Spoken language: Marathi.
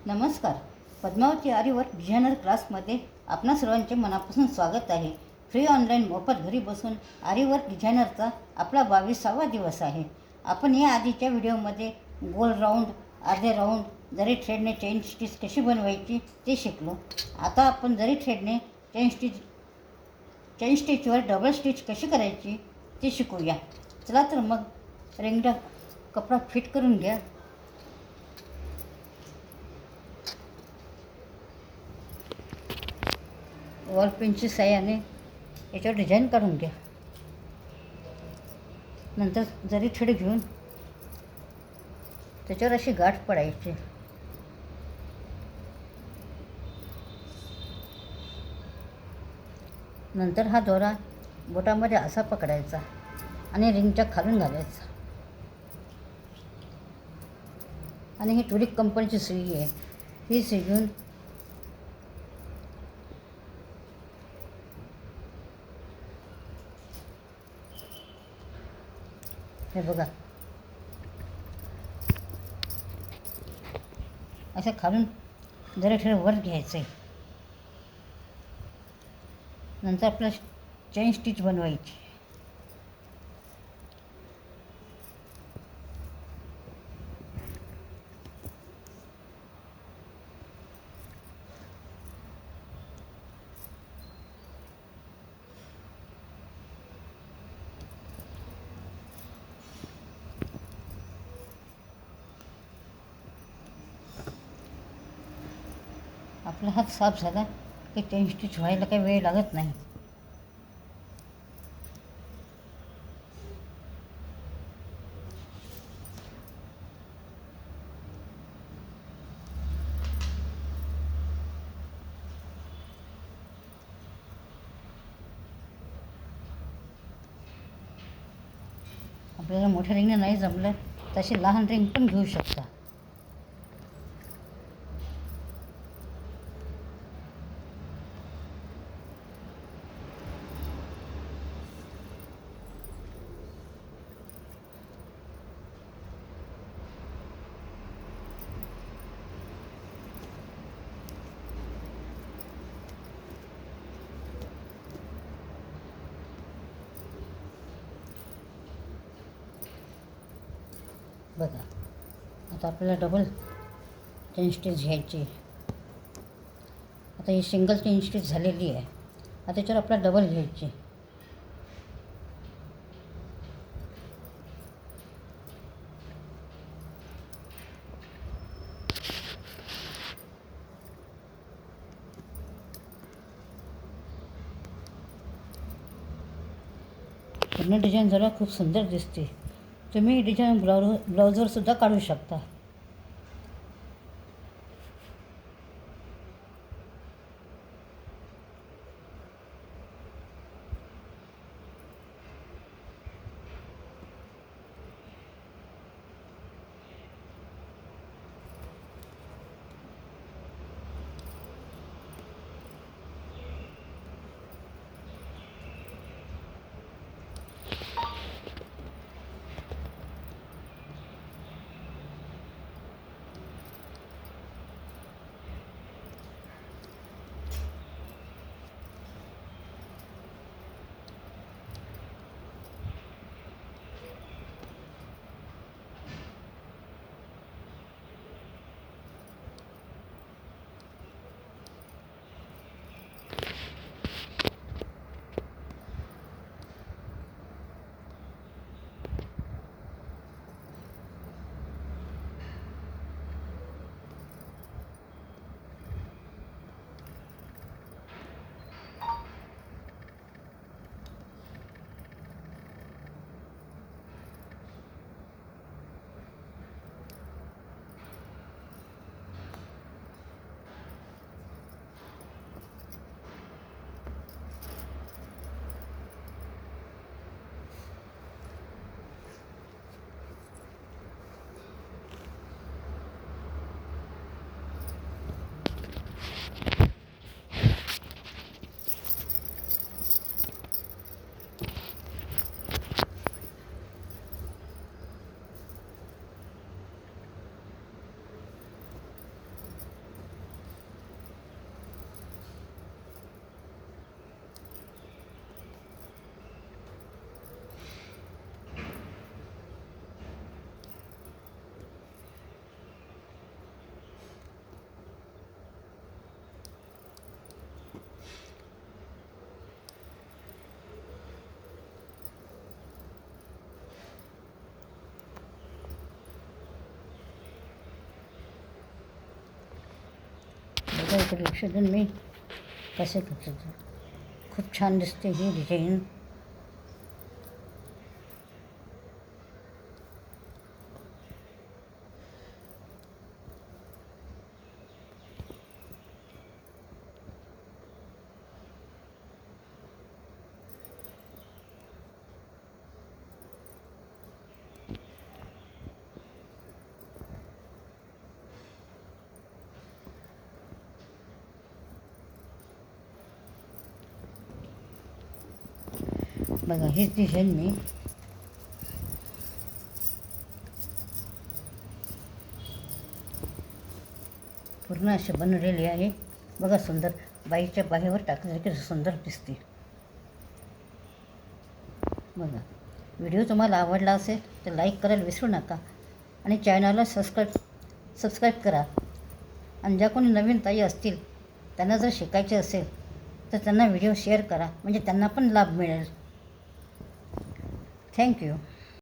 नमस्कार. पद्मावती आरीवर्क डिझायनर क्लासमध्ये आपणा सर्वांचे मनापासून स्वागत आहे. फ्री ऑनलाईन मोफत घरी बसून आरीवर्क डिझायनरचा आपला 22वा दिवस आहे. आपण या आधीच्या व्हिडिओमध्ये गोल राऊंड, अर्धे राऊंड, जरी थ्रेडने चेन स्टिच कशी बनवायची ते शिकलो. आता आपण जरी थ्रेडने चेन स्टिचवर डबल स्टिच कशी करायची ते शिकूया. चला तर मग रेंगडा कपडा फिट करून घ्या. वॉल पेनची साह्याने याच्यावर डिझाईन काढून घ्या. नंतर जरी थ्रेड घेऊन त्याच्यावर अशी गाठ पडायची. नंतर हा दोरा बोटामध्ये असा पकडायचा आणि रिंगच्या खालून घालायचा. आणि ही टुरिक कंपनीची सुई आहे. ही सुई घेऊन हे बघा असं खालून जरा थोडं वर घ्यायचं आहे. नंतर आपल्याला चेन स्टिच बनवायची. आपला हात साफ झाला की चेन स्टिच व्हायला काही वेळ लागत नाही. आपल्याला मोठ्या रिंगने नाही जमलं तशी लहान रिंग पण घेऊ शकता. बघा आता आपल्याला डबल चेन स्टिच घ्यायची. आता ही सिंगल चेन स्टिच झालेली आहे. आता त्याच्यावर आपल्याला डबल घ्यायची. पूर्ण डिझाईन जरा खूप सुंदर दिसते. तुम्ही डिझाईन ब्लाउजवर सुद्धा काढू शकता. बघा इकडे लक्ष देऊन मी कसं करतो. खूप छान दिसते ही डिझाईन. बघा हीच डिझाईन मी पूर्ण अशी बनवलेली आहे. बघा सुंदर बाईच्या बाहेवर टाकलं की सुंदर दिसते. बघा व्हिडिओ तुम्हाला आवडला असेल तर लाईक करायला विसरू नका आणि चॅनलला सबस्क्राईब करा. आणि ज्या कोणी नवीन ताई असतील त्यांना जर शिकायचे असेल तर त्यांना व्हिडिओ शेअर करा, म्हणजे त्यांना पण लाभ मिळेल. थँक्यू.